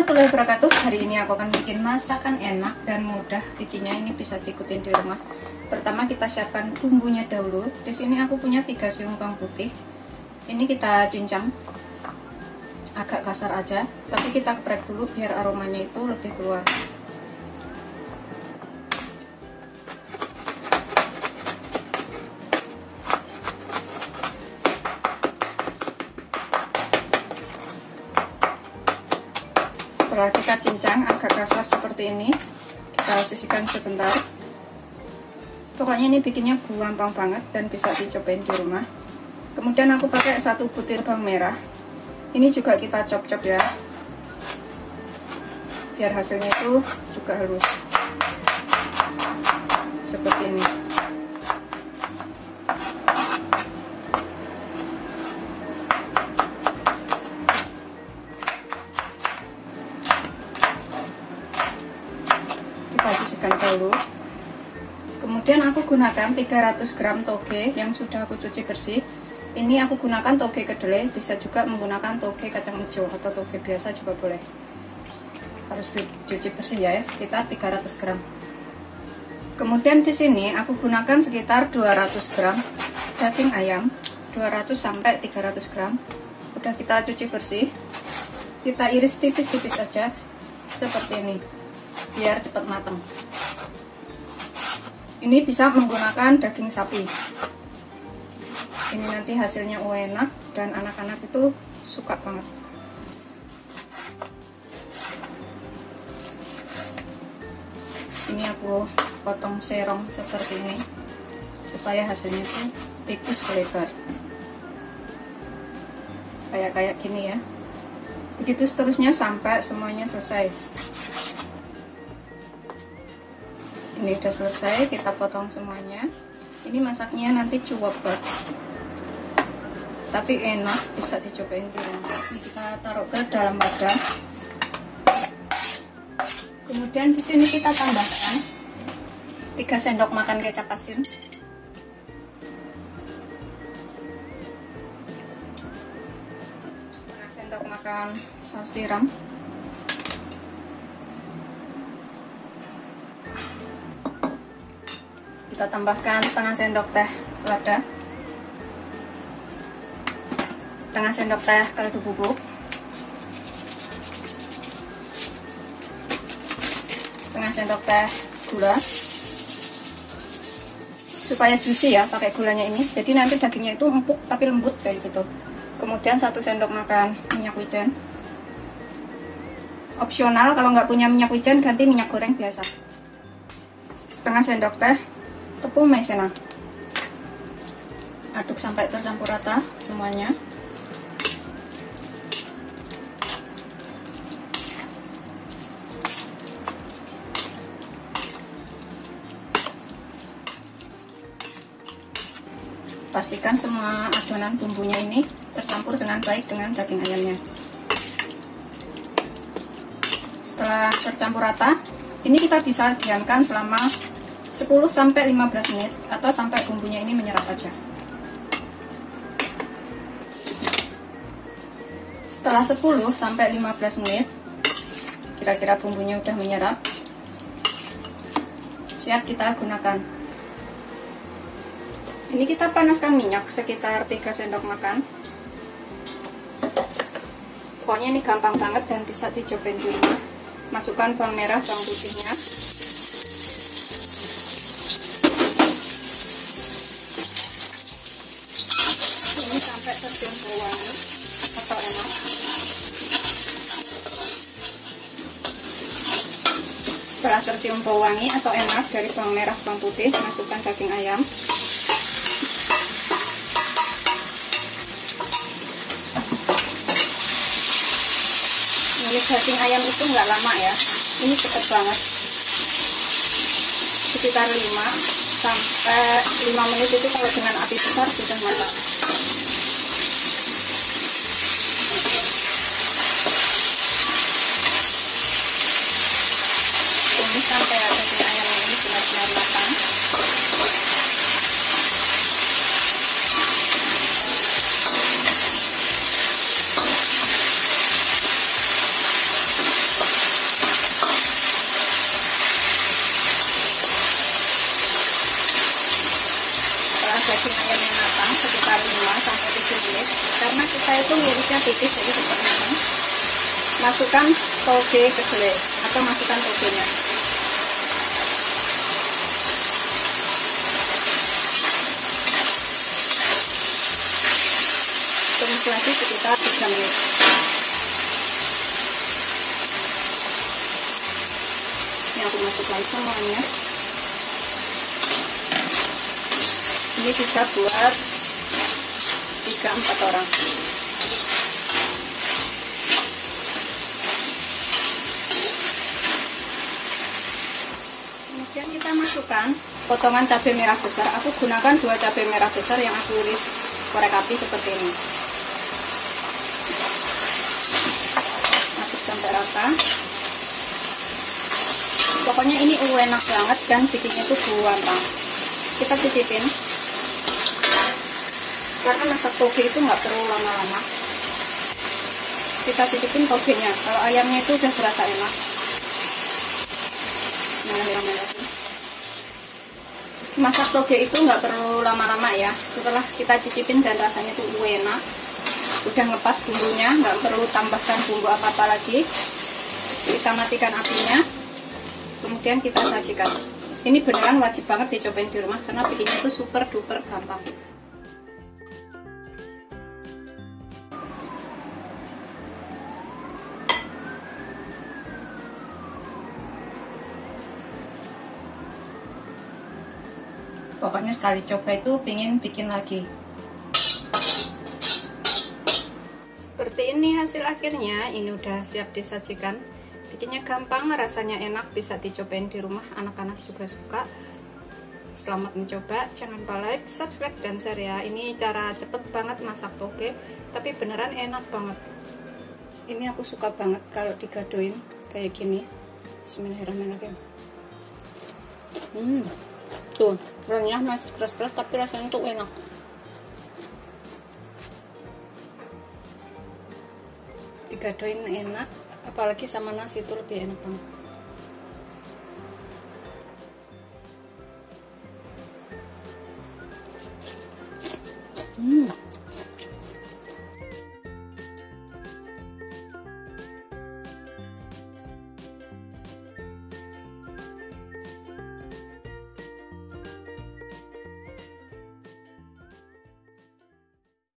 warahmatullahi wabarakatuh. Hari ini aku akan bikin masakan enak dan mudah bikinnya. Ini bisa diikutin di rumah. Pertama kita siapkan bumbunya dahulu. Di sini aku punya 3 siung bawang putih. Ini kita cincang agak kasar aja, tapi kita geprek dulu biar aromanya itu lebih keluar. Setelah kita cincang agak kasar seperti ini, kita sisihkan sebentar. Pokoknya ini bikinnya gampang banget dan bisa dicobain di rumah. Kemudian aku pakai 1 butir bawang merah. Ini juga kita chop-chop ya, biar hasilnya itu juga halus seperti ini. Sisihkan dulu. Kemudian aku gunakan 300 gram toge yang sudah aku cuci bersih. Ini aku gunakan toge kedelai, bisa juga menggunakan toge kacang hijau atau toge biasa juga boleh. Harus dicuci bersih ya, sekitar 300 gram. Kemudian di sini aku gunakan sekitar 200 gram daging ayam, 200 sampai 300 gram. Udah kita cuci bersih. Kita iris tipis-tipis aja seperti ini, biar cepat matang. Ini bisa menggunakan daging sapi. Ini nanti hasilnya enak dan anak-anak itu suka banget. Ini aku potong serong seperti ini supaya hasilnya itu tipis lebar. Kayak gini ya. Begitu seterusnya sampai semuanya selesai. Ini udah selesai, kita potong semuanya. Ini masaknya nanti cukup banget, tapi enak, bisa dicobain di rumah. Ini kita taruh ke dalam wadah. Kemudian di sini kita tambahkan 3 sendok makan kecap asin. Setengah sendok makan saus tiram. Kita tambahkan setengah sendok teh lada, setengah sendok teh kaldu bubuk, setengah sendok teh gula, supaya juicy ya pakai gulanya ini. Jadi nanti dagingnya itu empuk tapi lembut kayak gitu. Kemudian 1 sendok makan minyak wijen. Opsional, kalau nggak punya minyak wijen ganti minyak goreng biasa. Setengah sendok teh tepung maizena. Aduk sampai tercampur rata semuanya. Pastikan semua adonan bumbunya ini tercampur dengan baik dengan daging ayamnya. Setelah tercampur rata, ini kita bisa diamkan selama 10-15 menit atau sampai bumbunya ini menyerap aja. Setelah 10-15 menit, kira-kira bumbunya udah menyerap, siap kita gunakan. Ini kita panaskan minyak sekitar 3 sendok makan. Pokoknya ini gampang banget dan bisa dicobain di rumah. Masukkan bawang merah, bawang putihnya. Sampai tercium bau wangi atau enak. Setelah tercium bau wangi atau enak dari bawang merah bawang putih, masukkan daging ayam. Ini daging ayam itu nggak lama ya, ini cepet banget, sekitar 5 menit itu kalau dengan api besar sudah matang. Ini sampai daging ayam ini benar-benar matang. Saya itu ngirisnya tipis, jadi seperti ini. Masukkan toge kedelai atau masukkan togenya. Tumis lagi sekitar 3 menit. Ini aku masukkan semuanya. Ini bisa buat 3-4 orang. Kemudian kita masukkan potongan cabai merah besar. Aku gunakan 2 cabai merah besar yang aku iris korek api seperti ini. Aduk sampai rata. Pokoknya ini enak banget dan bikinnya tuh gampang. Kita cicipin. Karena masak toge itu nggak perlu lama-lama. Kita cicipin togenya. Kalau ayamnya itu udah berasa enak. Bismillahirrahmanirrahim. Masak toge itu nggak perlu lama-lama ya. Setelah kita cicipin dan rasanya tuh enak, udah ngepas bumbunya, nggak perlu tambahkan bumbu apa-apa lagi. Kita matikan apinya, kemudian kita sajikan. Ini beneran wajib banget dicobain di rumah karena bikinnya tuh super duper gampang. Pokoknya sekali coba itu pengen bikin lagi. Seperti ini hasil akhirnya. Ini udah siap disajikan. Bikinnya gampang, rasanya enak, bisa dicobain di rumah. Anak-anak juga suka. Selamat mencoba. Jangan lupa like, subscribe, dan share ya. Ini cara cepet banget masak toge, tapi beneran enak banget. Ini aku suka banget kalau digadoin kayak gini. Bismillahirrahmanirrahim. Tuh, renyah masih keras-keras tapi rasanya tuh enak. Digadoin enak, apalagi sama nasi itu lebih enak banget.